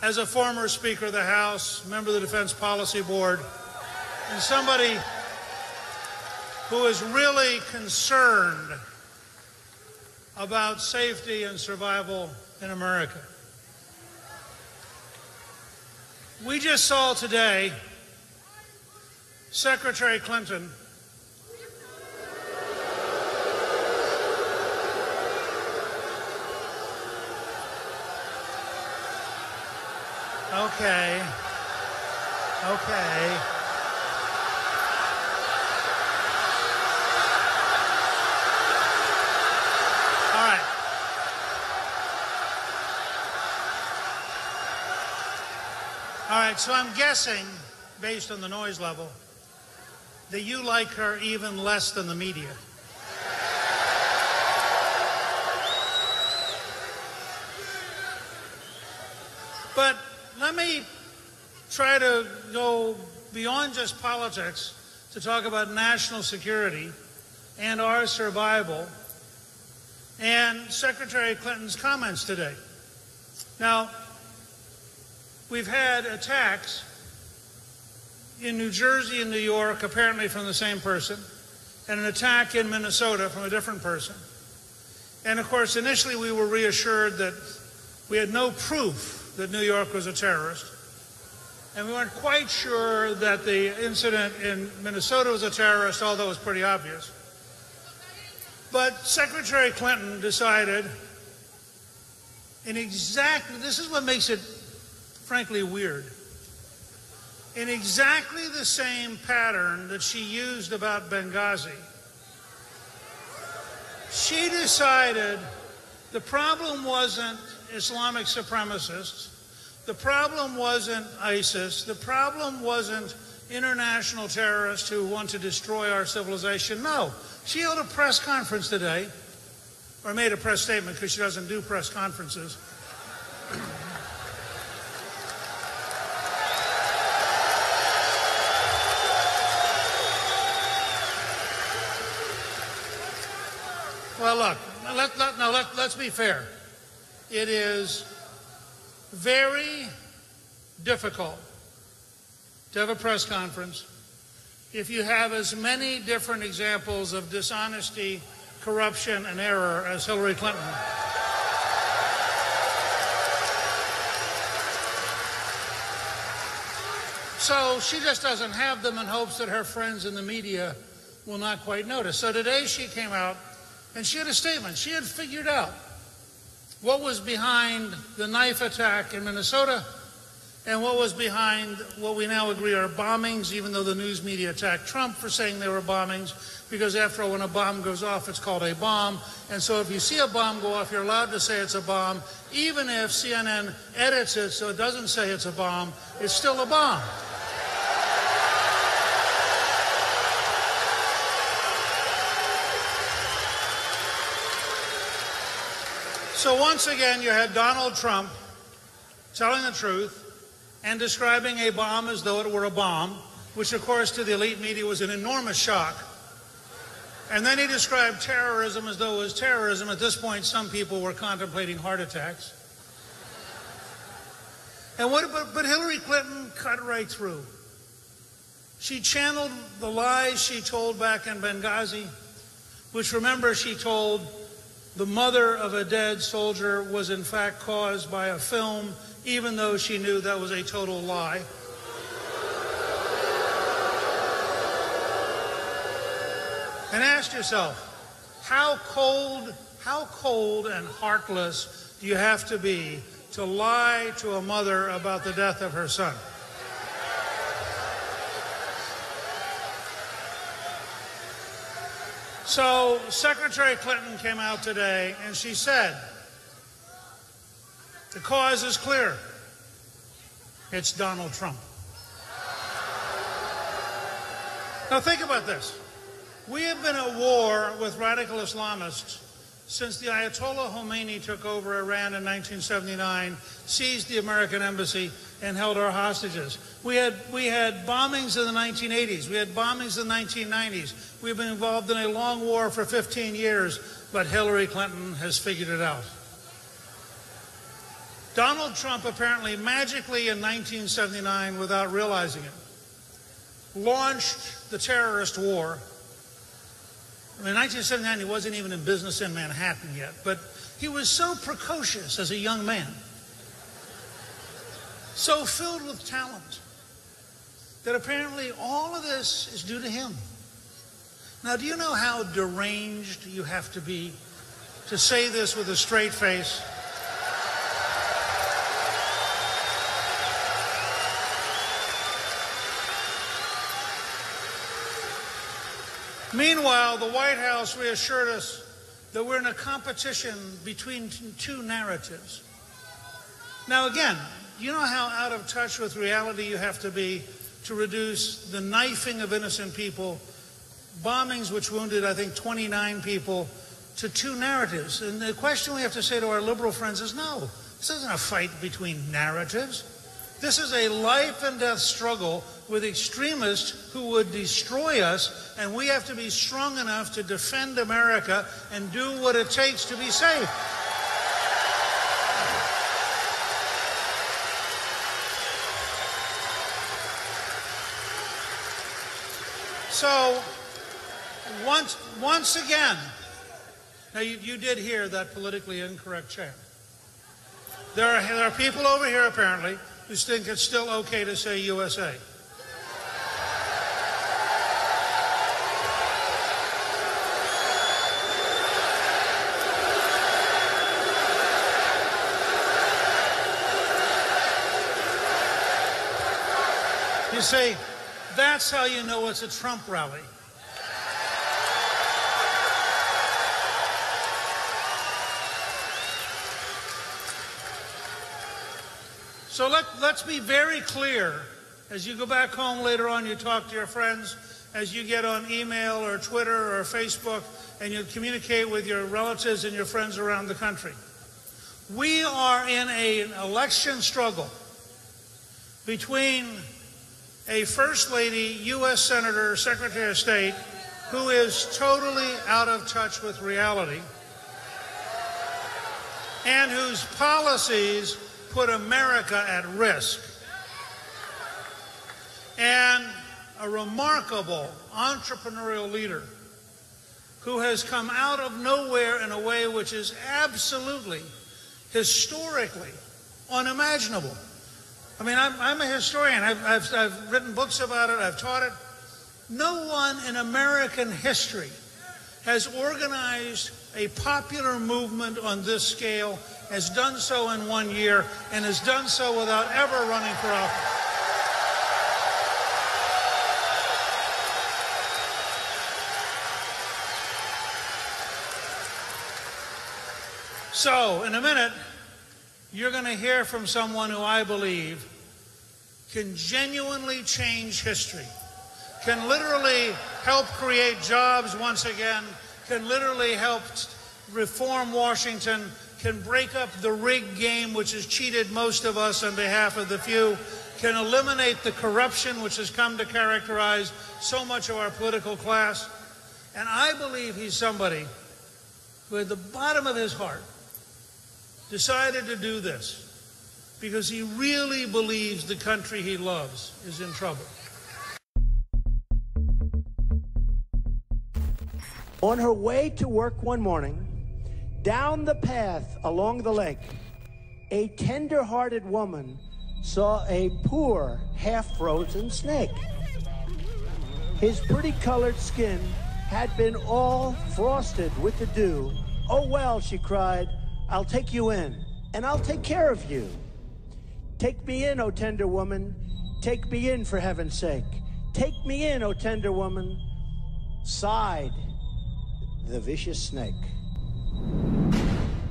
as a former Speaker of the House, member of the Defense Policy Board, and somebody who is really concerned about safety and survival in America. We just saw today Secretary Clinton Okay. All right, so I'm guessing, based on the noise level, that you like her even less than the media. But let me try to go beyond just politics to talk about national security and our survival and Secretary Clinton's comments today. Now, we've had attacks in New Jersey and New York, apparently from the same person, and an attack in Minnesota from a different person. And of course, initially we were reassured that we had no proof that New York was a terrorist. And we weren't quite sure that the incident in Minnesota was a terrorist, although it was pretty obvious. But Secretary Clinton decided this is what makes it frankly weird, in exactly the same pattern that she used about Benghazi. She decided the problem wasn't Islamic supremacists. The problem wasn't ISIS. The problem wasn't international terrorists who want to destroy our civilization. No. She held a press conference today, or made a press statement because she doesn't do press conferences. Well, look, let's be fair. It is very difficult to have a press conference if you have as many different examples of dishonesty, corruption, and error as Hillary Clinton. So she just doesn't have them in hopes that her friends in the media will not quite notice. So today she came out and she had a statement. She had figured out what was behind the knife attack in Minnesota and what was behind what we now agree are bombings, even though the news media attacked Trump for saying they were bombings, because after all, when a bomb goes off, it's called a bomb. And so if you see a bomb go off, you're allowed to say it's a bomb, even if CNN edits it so it doesn't say it's a bomb, it's still a bomb. So once again, you had Donald Trump telling the truth and describing a bomb as though it were a bomb, which, of course, to the elite media was an enormous shock. And then he described terrorism as though it was terrorism. At this point, some people were contemplating heart attacks. And but Hillary Clinton cut right through. She channeled the lies she told back in Benghazi, which, remember, she told the mother of a dead soldier was in fact caused by a film, even though she knew that was a total lie. And ask yourself, how cold and heartless do you have to be to lie to a mother about the death of her son? So Secretary Clinton came out today and she said, the cause is clear. It's Donald Trump. Now think about this. We have been at war with radical Islamists since the Ayatollah Khomeini took over Iran in 1979, seized the American embassy, and held our hostages. We had bombings in the 1980s. We had bombings in the 1990s. We've been involved in a long war for 15 years, but Hillary Clinton has figured it out. Donald Trump apparently magically in 1979, without realizing it, launched the terrorist war. In 1979, he wasn't even in business in Manhattan yet, but he was so precocious as a young man, so filled with talent, that apparently all of this is due to him. Now, do you know how deranged you have to be to say this with a straight face? Meanwhile, the White House reassured us that we're in a competition between two narratives. Now, again, you know how out of touch with reality you have to be to reduce the knifing of innocent people, bombings which wounded, I think, 29 people, to two narratives. And the question we have to say to our liberal friends is, no, this isn't a fight between narratives. This is a life and death struggle with extremists who would destroy us, and we have to be strong enough to defend America and do what it takes to be safe. So, once again, now you did hear that politically incorrect chant. There are people over here, apparently, who think it's still okay to say USA. You see, that's how you know it's a Trump rally. So let's be very clear. As you go back home later on, you talk to your friends, as you get on email or Twitter or Facebook, and you communicate with your relatives and your friends around the country. We are in an election struggle between a First Lady, U.S. Senator, Secretary of State, who is totally out of touch with reality, and whose policies put America at risk, and a remarkable entrepreneurial leader who has come out of nowhere in a way which is absolutely, historically unimaginable. I mean, I'm a historian. I've written books about it. I've taught it. No one in American history has organized a popular movement on this scale, has done so in 1 year, and has done so without ever running for office. So, in a minute, you're going to hear from someone who I believe can genuinely change history, can literally help create jobs once again, can literally help reform Washington, can break up the rigged game which has cheated most of us on behalf of the few, can eliminate the corruption which has come to characterize so much of our political class. And I believe he's somebody who at the bottom of his heart decided to do this because he really believes the country he loves is in trouble. On her way to work one morning, down the path along the lake, a tender-hearted woman saw a poor, half-frozen snake. His pretty-colored skin had been all frosted with the dew. "Oh, well," she cried, "I'll take you in, and I'll take care of you. Take me in, O tender woman. Take me in, for heaven's sake. Take me in, O tender woman," sighed the vicious snake.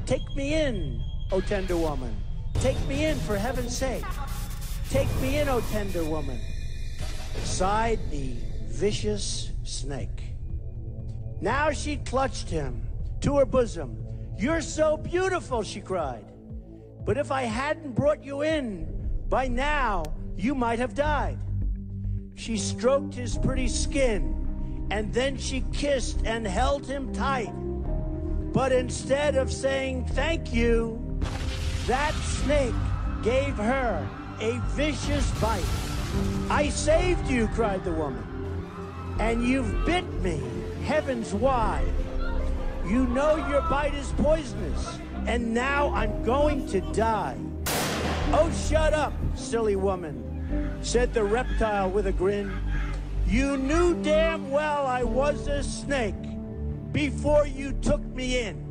"Take me in, O tender woman. Take me in, for heaven's sake. Take me in, O tender woman," sighed the vicious snake. Now she clutched him to her bosom. "You're so beautiful," she cried. "But if I hadn't brought you in, by now you might have died." She stroked his pretty skin, and then she kissed and held him tight. But instead of saying thank you, That snake gave her a vicious bite. I saved you, cried the woman, and you've bit me. Heavens, why? You know your bite is poisonous, and now I'm going to die. Oh, shut up, silly woman, said the reptile with a grin. You knew damn well I was a snake before you took me in.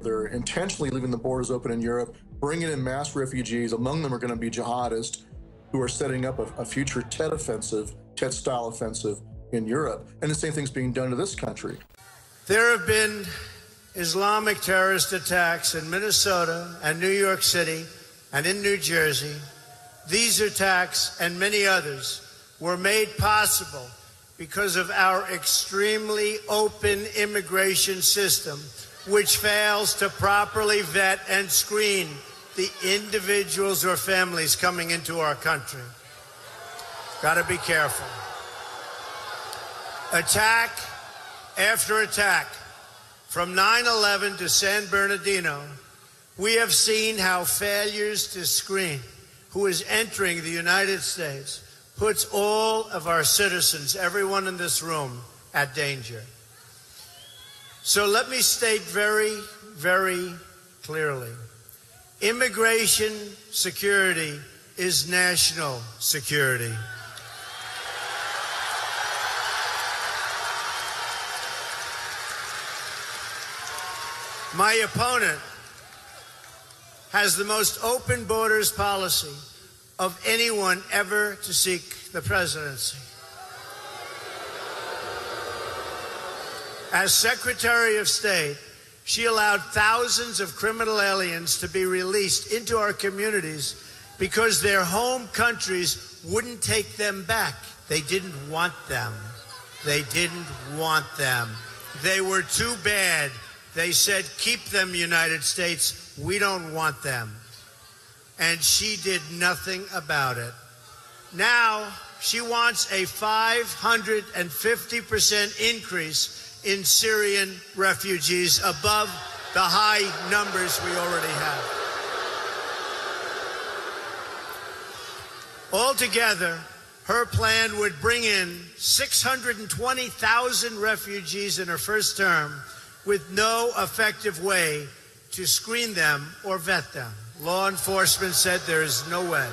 They're intentionally leaving the borders open in Europe, bringing in mass refugees. Among them are going to be jihadists who are setting up a future Tet-style offensive in Europe. And the same thing's being done to this country. There have been Islamic terrorist attacks in Minnesota and New York City and in New Jersey. These attacks and many others were made possible because of our extremely open immigration system, which fails to properly vet and screen the individuals or families coming into our country. Got to be careful. Attack after attack, from 9/11 to San Bernardino, we have seen how failures to screen who is entering the United States puts all of our citizens, everyone in this room, at danger. So let me state very, very clearly, immigration security is national security. My opponent has the most open borders policy of anyone ever to seek the presidency. As Secretary of State, she allowed thousands of criminal aliens to be released into our communities because their home countries wouldn't take them back. They didn't want them. They didn't want them. They were too bad. They said, keep them, United States. We don't want them. And she did nothing about it. Now she wants a 550% increase in Syrian refugees above the high numbers we already have. Altogether, her plan would bring in 620,000 refugees in her first term with no effective way to screen them or vet them. Law enforcement said there is no way.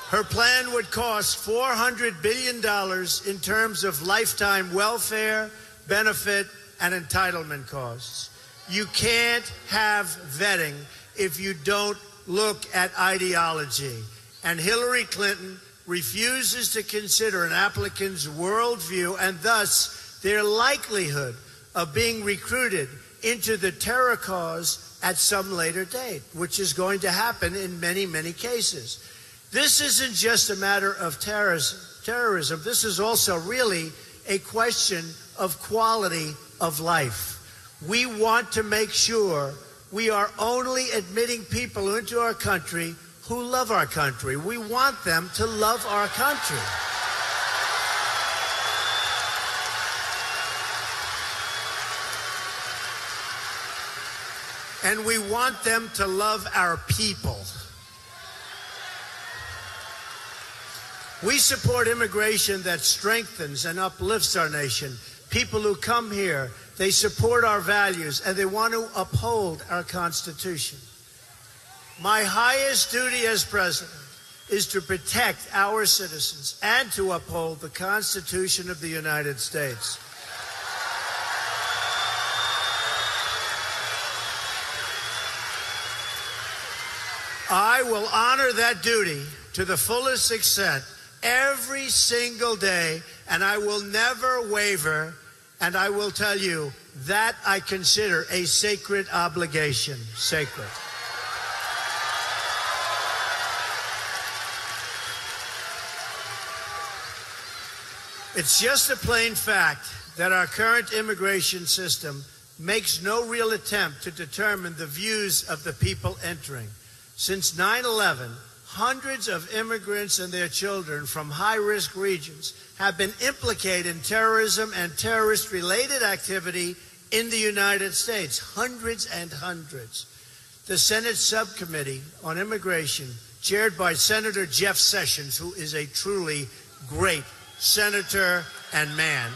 Her plan would cost $400 billion in terms of lifetime welfare, benefit, and entitlement costs. You can't have vetting if you don't look at ideology. And Hillary Clinton refuses to consider an applicant's worldview and thus their likelihood of being recruited into the terror cause at some later date, which is going to happen in many, many cases. This isn't just a matter of terrorism. This is also really a question of quality of life. We want to make sure we are only admitting people into our country who love our country. We want them to love our country. And we want them to love our people. We support immigration that strengthens and uplifts our nation. People who come here, they support our values and they want to uphold our Constitution. My highest duty as president is to protect our citizens and to uphold the Constitution of the United States. I will honor that duty to the fullest extent every single day, and I will never waver, and I will tell you that I consider a sacred obligation, sacred. It's just a plain fact that our current immigration system makes no real attempt to determine the views of the people entering. Since 9/11, hundreds of immigrants and their children from high-risk regions have been implicated in terrorism and terrorist-related activity in the United States. Hundreds and hundreds. The Senate Subcommittee on Immigration, chaired by Senator Jeff Sessions, who is a truly great senator and man,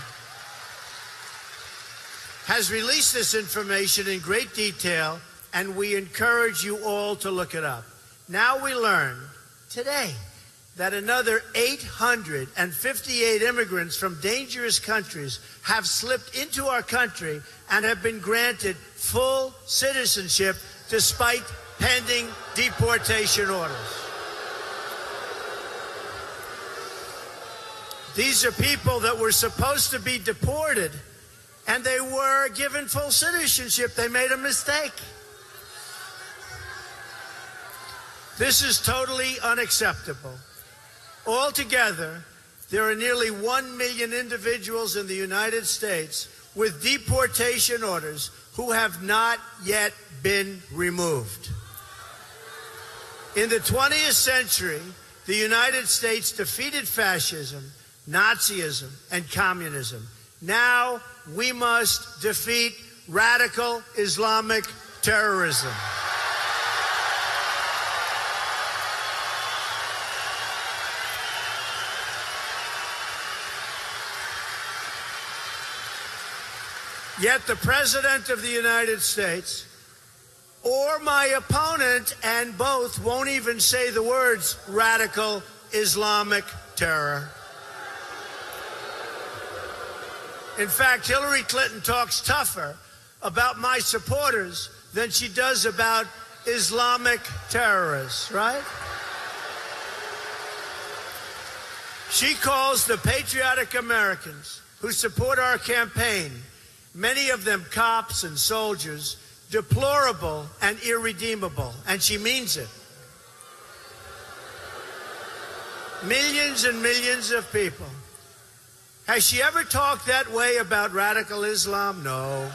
has released this information in great detail, and we encourage you all to look it up. Now we learn today that another 858 immigrants from dangerous countries have slipped into our country and have been granted full citizenship despite pending deportation orders. These are people that were supposed to be deported, and they were given full citizenship. They made a mistake. This is totally unacceptable. Altogether, there are nearly 1 million individuals in the United States with deportation orders who have not yet been removed. In the 20th century, the United States defeated fascism, Nazism, and communism. Now we must defeat radical Islamic terrorism. Yet the President of the United States or my opponent, and both, won't even say the words radical Islamic terror. In fact, Hillary Clinton talks tougher about my supporters than she does about Islamic terrorists, right? She calls the patriotic Americans who support our campaign, many of them cops and soldiers, deplorable and irredeemable, and she means it. Millions and millions of people. Has she ever talked that way about radical Islam? No.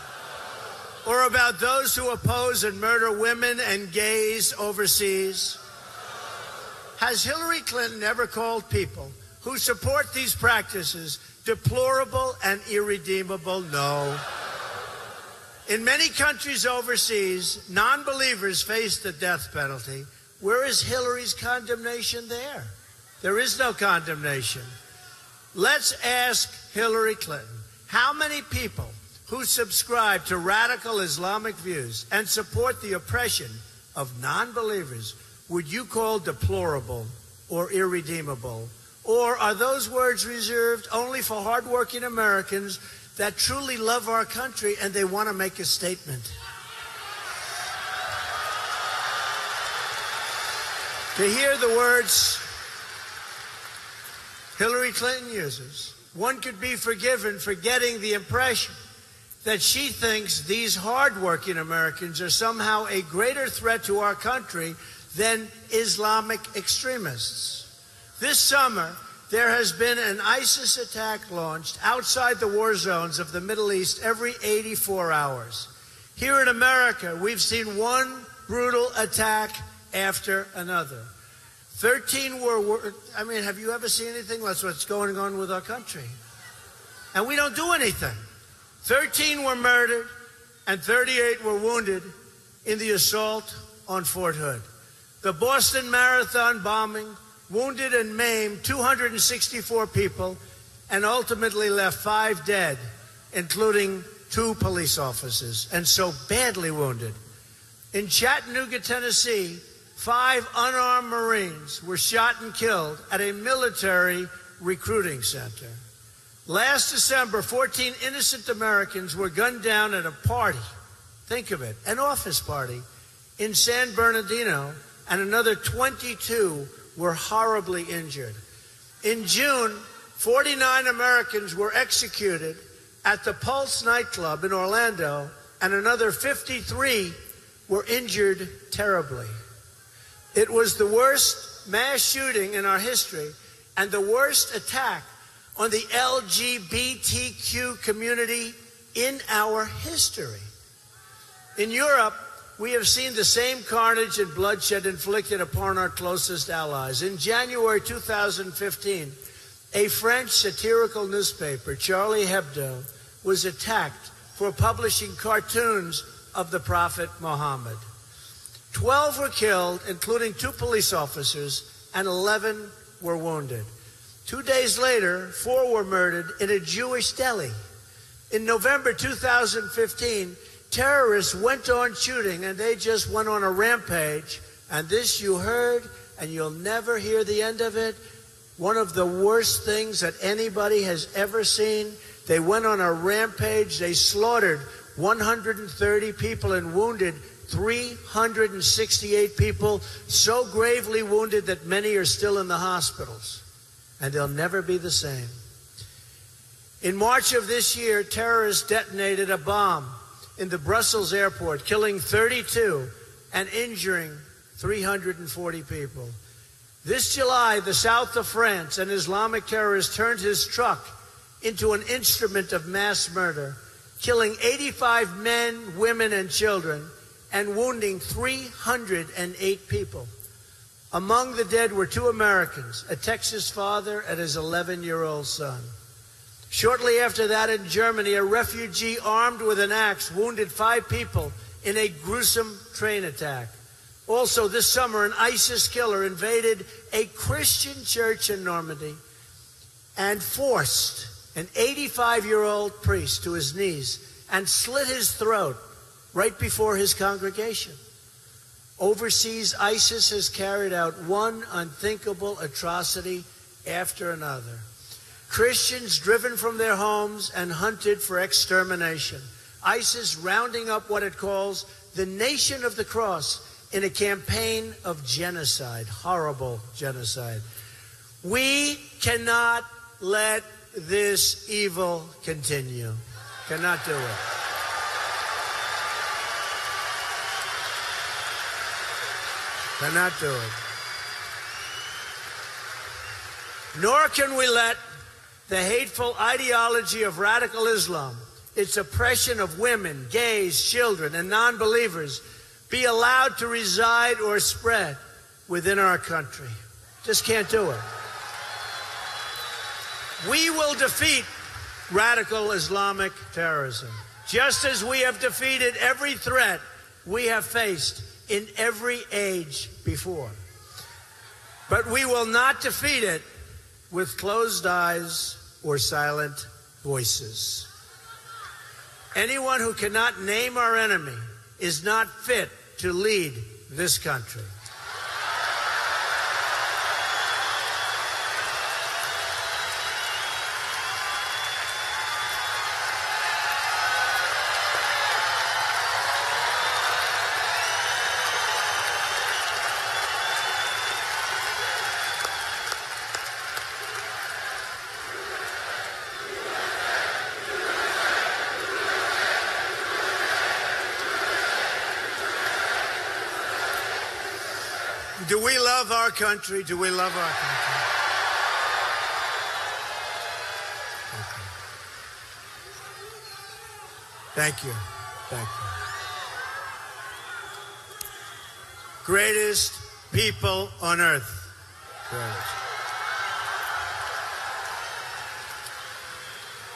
Or about those who oppose and murder women and gays overseas? Has Hillary Clinton ever called people who support these practices deplorable and irredeemable? No. In many countries overseas, non-believers face the death penalty. Where is Hillary's condemnation there? There is no condemnation. Let's ask Hillary Clinton, how many people who subscribe to radical Islamic views and support the oppression of non-believers would you call deplorable or irredeemable? Or are those words reserved only for hardworking Americans that truly love our country and they want to make a statement? To hear the words Hillary Clinton uses, one could be forgiven for getting the impression that she thinks these hardworking Americans are somehow a greater threat to our country than Islamic extremists. This summer, there has been an ISIS attack launched outside the war zones of the Middle East every 84 hours. Here in America, we've seen one brutal attack after another. 13 were, I mean, have you ever seen anything like what's going on with our country? And we don't do anything. 13 were murdered and 38 were wounded in the assault on Fort Hood. The Boston Marathon bombing wounded and maimed 264 people and ultimately left 5 dead, including 2 police officers, and so badly wounded. In Chattanooga, Tennessee, 5 unarmed Marines were shot and killed at a military recruiting center. Last December, 14 innocent Americans were gunned down at a party. Think of it, an office party in San Bernardino, and another 22 were horribly injured. In June, 49 Americans were executed at the Pulse nightclub in Orlando, and another 53 were injured terribly. It was the worst mass shooting in our history and the worst attack on the LGBTQ community in our history. In Europe, we have seen the same carnage and bloodshed inflicted upon our closest allies. In January 2015, a French satirical newspaper, Charlie Hebdo, was attacked for publishing cartoons of the Prophet Muhammad. 12 were killed, including 2 police officers, and 11 were wounded. 2 days later, 4 were murdered in a Jewish deli. In November 2015, terrorists went on shooting, and they just went on a rampage. And this you heard, and you'll never hear the end of it. One of the worst things that anybody has ever seen. They went on a rampage. They slaughtered 130 people and wounded 368 people, so gravely wounded that many are still in the hospitals. And they'll never be the same. In March of this year, terrorists detonated a bomb in the Brussels airport, killing 32 and injuring 340 people. This July, the south of France, an Islamic terrorist turned his truck into an instrument of mass murder, killing 85 men, women, and children, and wounding 308 people. Among the dead were 2 Americans, a Texas father and his 11-year-old son. Shortly after that, in Germany, a refugee armed with an axe wounded 5 people in a gruesome train attack. Also this summer, an ISIS killer invaded a Christian church in Normandy and forced an 85-year-old priest to his knees and slit his throat right before his congregation. Overseas, ISIS has carried out one unthinkable atrocity after another. Christians driven from their homes and hunted for extermination. ISIS rounding up what it calls the Nation of the Cross in a campaign of genocide, horrible genocide. We cannot let this evil continue. Cannot do it. Cannot do it. Nor can we let the hateful ideology of radical Islam, its oppression of women, gays, children, and non-believers, be allowed to reside or spread within our country. Just can't do it. We will defeat radical Islamic terrorism, just as we have defeated every threat we have faced in every age before. But we will not defeat it with closed eyes or silent voices. Anyone who cannot name our enemy is not fit to lead this country. Do we love our country? Do we love our country? Thank you. Thank you. Greatest people on earth. Greatest.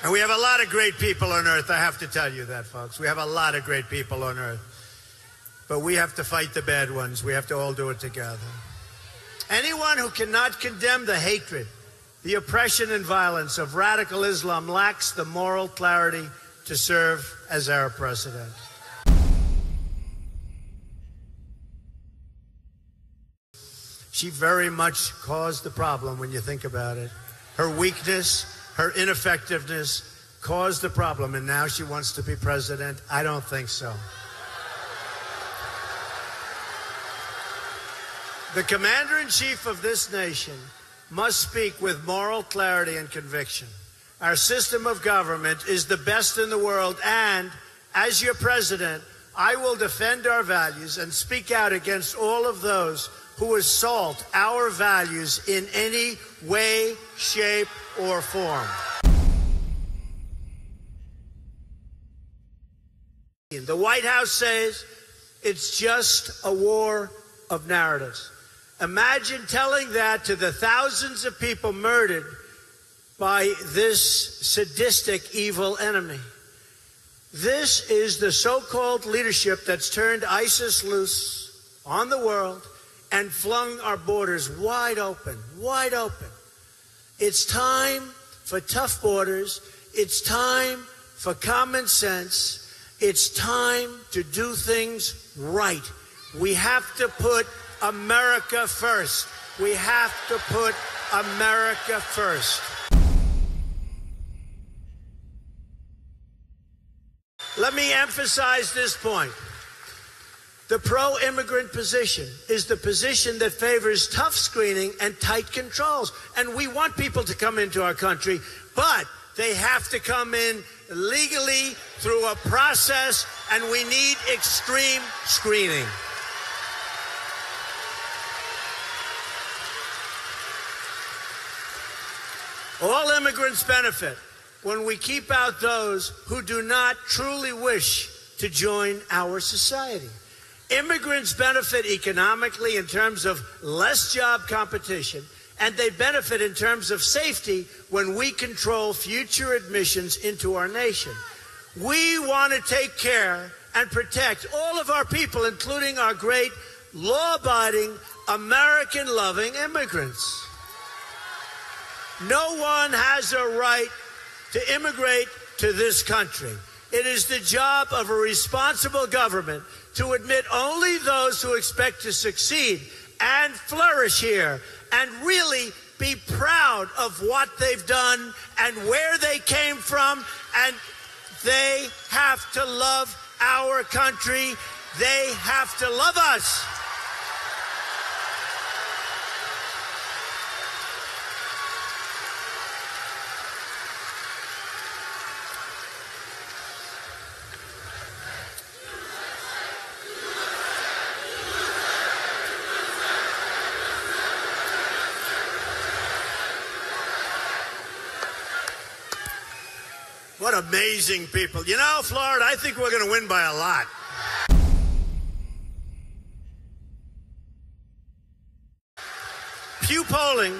And we have a lot of great people on earth. I have to tell you that, folks. We have a lot of great people on earth. But we have to fight the bad ones. We have to all do it together. Anyone who cannot condemn the hatred, the oppression and violence of radical Islam lacks the moral clarity to serve as our president. She very much caused the problem when you think about it. Her weakness, her ineffectiveness caused the problem, and now she wants to be president? I don't think so. The commander-in-chief of this nation must speak with moral clarity and conviction. Our system of government is the best in the world, and as your president, I will defend our values and speak out against all of those who assault our values in any way, shape, or form. The White House says It's just a war of narratives. Imagine telling that to the thousands of people murdered by this sadistic, evil enemy. This is the so-called leadership that's turned ISIS loose on the world and flung our borders wide open, wide open. It's time for tough borders. It's time for common sense. It's time to do things right. We have to put America first. We have to put America first. Let me emphasize this point. The pro-immigrant position is the position that favors tough screening and tight controls. And we want people to come into our country, but they have to come in legally through a process, and we need extreme screening. All immigrants benefit when we keep out those who do not truly wish to join our society. Immigrants benefit economically in terms of less job competition, and they benefit in terms of safety when we control future admissions into our nation. We want to take care and protect all of our people, including our great law-abiding, American-loving immigrants. No one has a right to immigrate to this country. It is the job of a responsible government to admit only those who expect to succeed and flourish here and really be proud of what they've done and where they came from. And they have to love our country. They have to love us. What amazing people. You know, Florida, I think we're going to win by a lot. Pew polling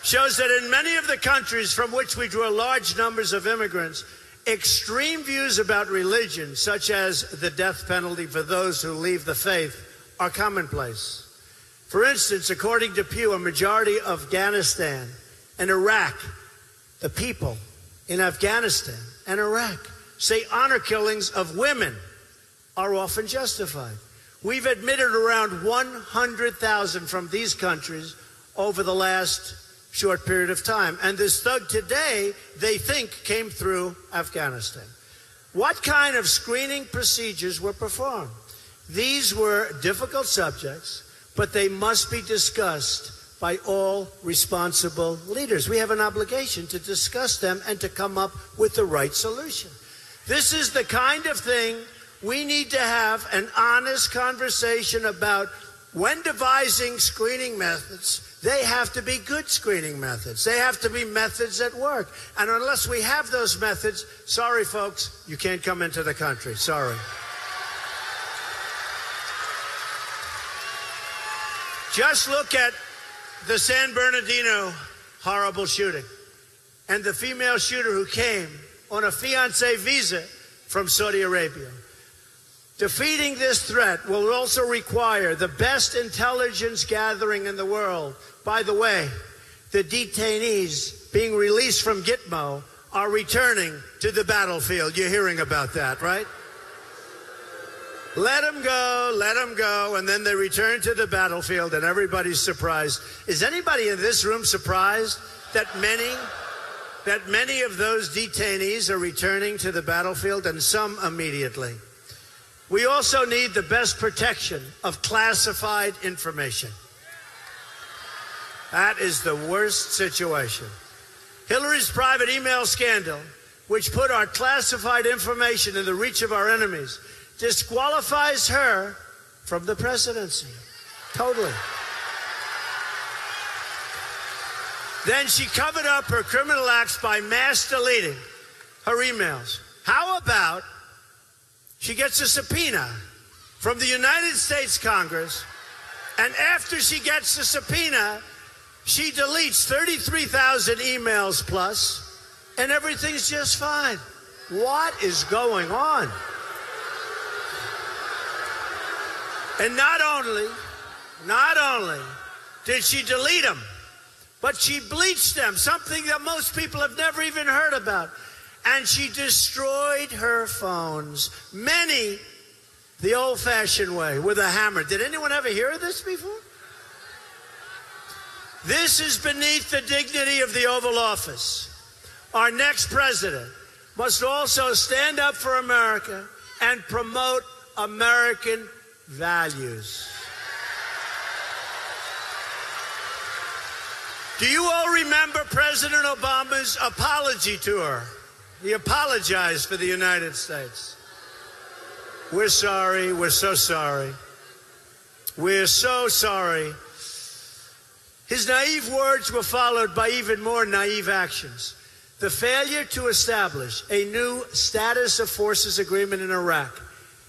shows that in many of the countries from which we draw large numbers of immigrants, extreme views about religion, such as the death penalty for those who leave the faith, are commonplace. For instance, according to Pew, a majority of Afghanistan and Iraq, the people in Afghanistan and Iraq say honor killings of women are often justified. We've admitted around 100,000 from these countries over the last short period of time. And this thug today, they think, came through Afghanistan. What kind of screening procedures were performed? These were difficult subjects, but they must be discussed by all responsible leaders. We have an obligation to discuss them and to come up with the right solution. This is the kind of thing we need to have an honest conversation about. When devising screening methods, they have to be good screening methods. They have to be methods that work. And unless we have those methods, sorry, folks, you can't come into the country. Sorry. Just look at the San Bernardino horrible shooting and the female shooter who came on a fiancé visa from Saudi Arabia. Defeating this threat will also require the best intelligence gathering in the world. By the way, the detainees being released from Gitmo are returning to the battlefield. You're hearing about that, right? Let them go, and then they return to the battlefield, and everybody's surprised. Is anybody in this room surprised that many of those detainees are returning to the battlefield, and some immediately? We also need the best protection of classified information. That is the worst situation. Hillary's private email scandal, which put our classified information in the reach of our enemies, disqualifies her from the presidency. Totally. Then she covered up her criminal acts by mass deleting her emails. How about she gets a subpoena from the United States Congress, and after she gets the subpoena, she deletes 33,000 emails plus, and everything's just fine. What is going on? And not only did she delete them, but she bleached them, something that most people have never even heard about. And she destroyed her phones, many the old-fashioned way, with a hammer. Did anyone ever hear of this before? This is beneath the dignity of the Oval Office. Our next president must also stand up for America and promote American values. Do you all remember President Obama's apology tour? He apologized for the United States. We're sorry. We're so sorry. We're so sorry. His naive words were followed by even more naive actions. The failure to establish a new status of forces agreement in Iraq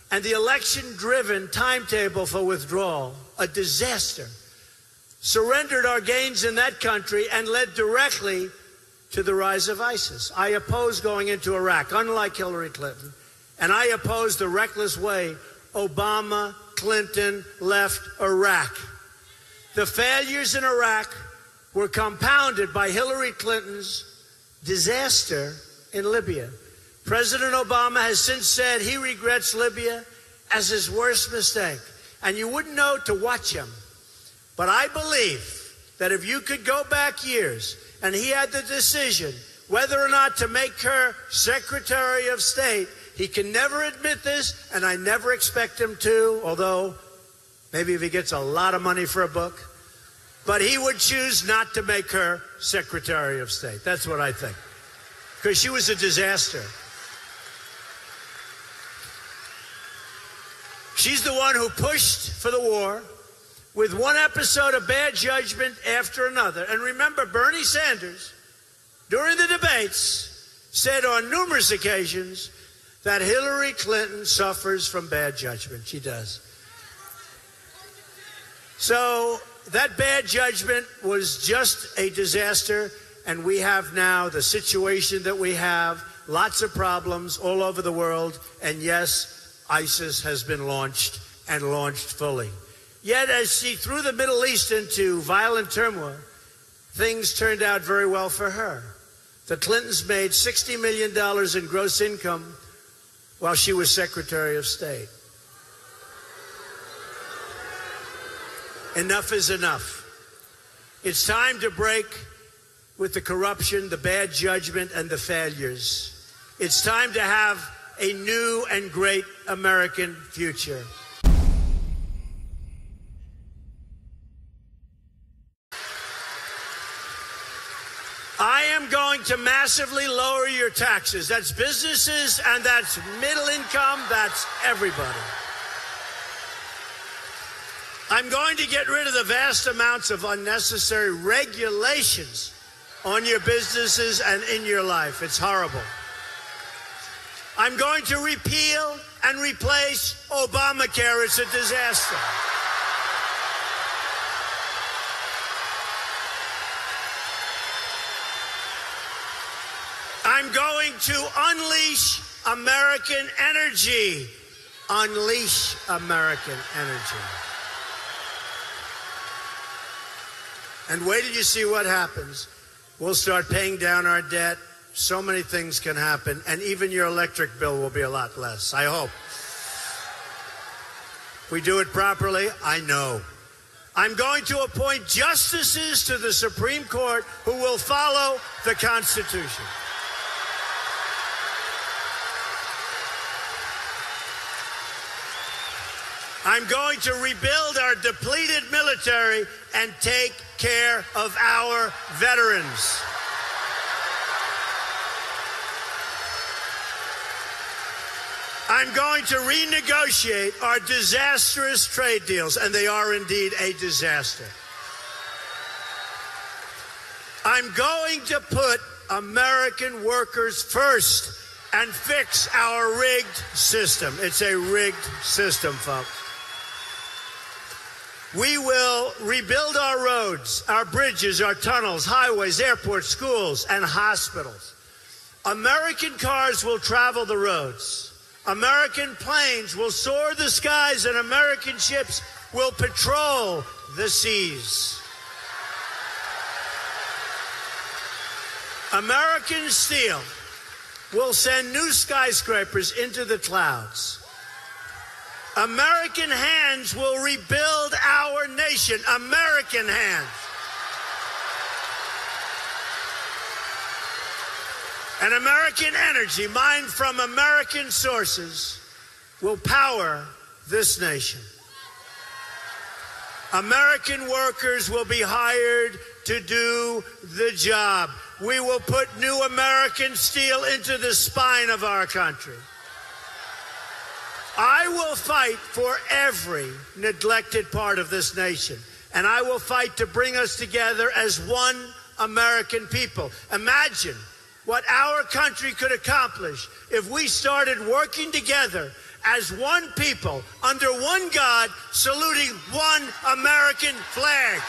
and the election-driven timetable for withdrawal, a disaster, surrendered our gains in that country and led directly to the rise of ISIS. I oppose going into Iraq, unlike Hillary Clinton, and I oppose the reckless way Obama, Clinton left Iraq. The failures in Iraq were compounded by Hillary Clinton's disaster in Libya. President Obama has since said he regrets Libya as his worst mistake. And you wouldn't know to watch him. But I believe that if you could go back years and he had the decision whether or not to make her Secretary of State, he can never admit this, and I never expect him to, although maybe if he gets a lot of money for a book. But he would choose not to make her Secretary of State. That's what I think. Because she was a disaster. She's the one who pushed for the war with one episode of bad judgment after another. And remember, Bernie Sanders, during the debates, said on numerous occasions that Hillary Clinton suffers from bad judgment. She does. So that bad judgment was just a disaster, and we have now the situation that we have, lots of problems all over the world, and yes, ISIS has been launched and launched fully. Yet as she threw the Middle East into violent turmoil, things turned out very well for her. The Clintons made $60 million in gross income while she was Secretary of State. Enough is enough. It's time to break with the corruption, the bad judgment, and the failures. It's time to have a new and great American future. I am going to massively lower your taxes. That's businesses, and that's middle income, that's everybody. I'm going to get rid of the vast amounts of unnecessary regulations on your businesses and in your life. It's horrible. I'm going to repeal and replace Obamacare. It's a disaster. I'm going to unleash American energy. Unleash American energy. And wait till you see what happens. We'll start paying down our debt. So many things can happen, and even your electric bill will be a lot less, I hope. If we do it properly, I know. I'm going to appoint justices to the Supreme Court who will follow the Constitution. I'm going to rebuild our depleted military and take care of our veterans. I'm going to renegotiate our disastrous trade deals, and they are indeed a disaster. I'm going to put American workers first and fix our rigged system. It's a rigged system, folks. We will rebuild our roads, our bridges, our tunnels, highways, airports, schools, and hospitals. American cars will travel the roads. American planes will soar the skies, and American ships will patrol the seas. American steel will send new skyscrapers into the clouds. American hands will rebuild our nation. American hands. And American energy, mined from American sources, will power this nation. American workers will be hired to do the job. We will put new American steel into the spine of our country. I will fight for every neglected part of this nation, and I will fight to bring us together as one American people. Imagine what our country could accomplish if we started working together as one people, under one God, saluting one American flag.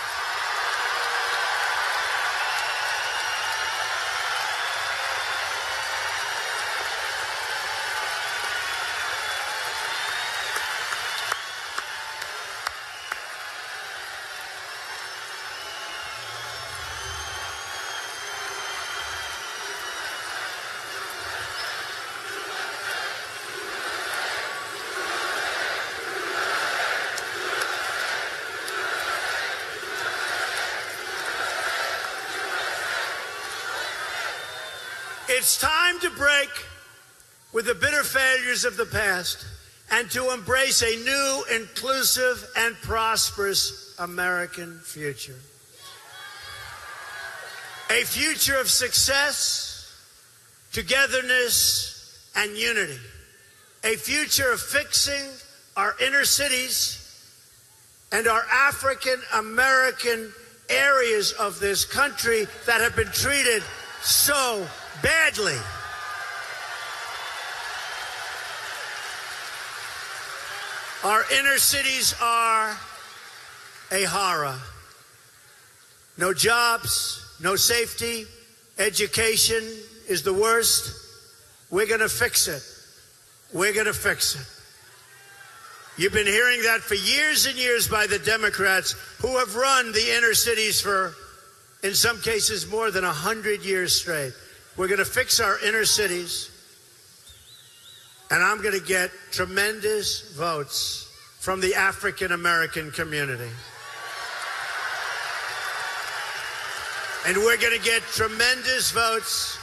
It's time to break with the bitter failures of the past and to embrace a new, inclusive, and prosperous American future. A future of success, togetherness, and unity. A future of fixing our inner cities and our African American areas of this country that have been treated so badly. Our inner cities are a horror. No jobs, no safety, education is the worst. We're going to fix it. We're going to fix it. You've been hearing that for years and years by the Democrats who have run the inner cities for, in some cases, more than 100 years straight. We're going to fix our inner cities, and I'm going to get tremendous votes from the African American community. And we're going to get tremendous votes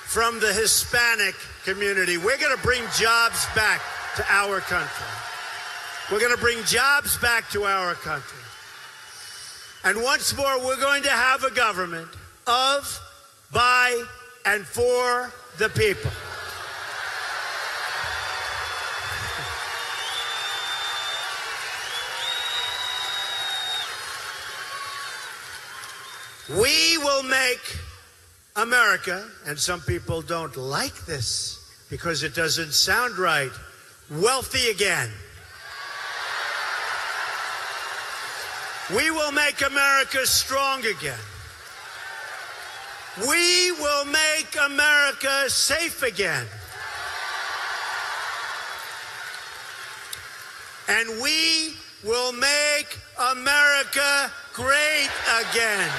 from the Hispanic community. We're going to bring jobs back to our country. We're going to bring jobs back to our country. And once more, we're going to have a government of, by, and for the people. We will make America, and some people don't like this because it doesn't sound right, wealthy again. We will make America strong again. We will make America safe again. And we will make America great again.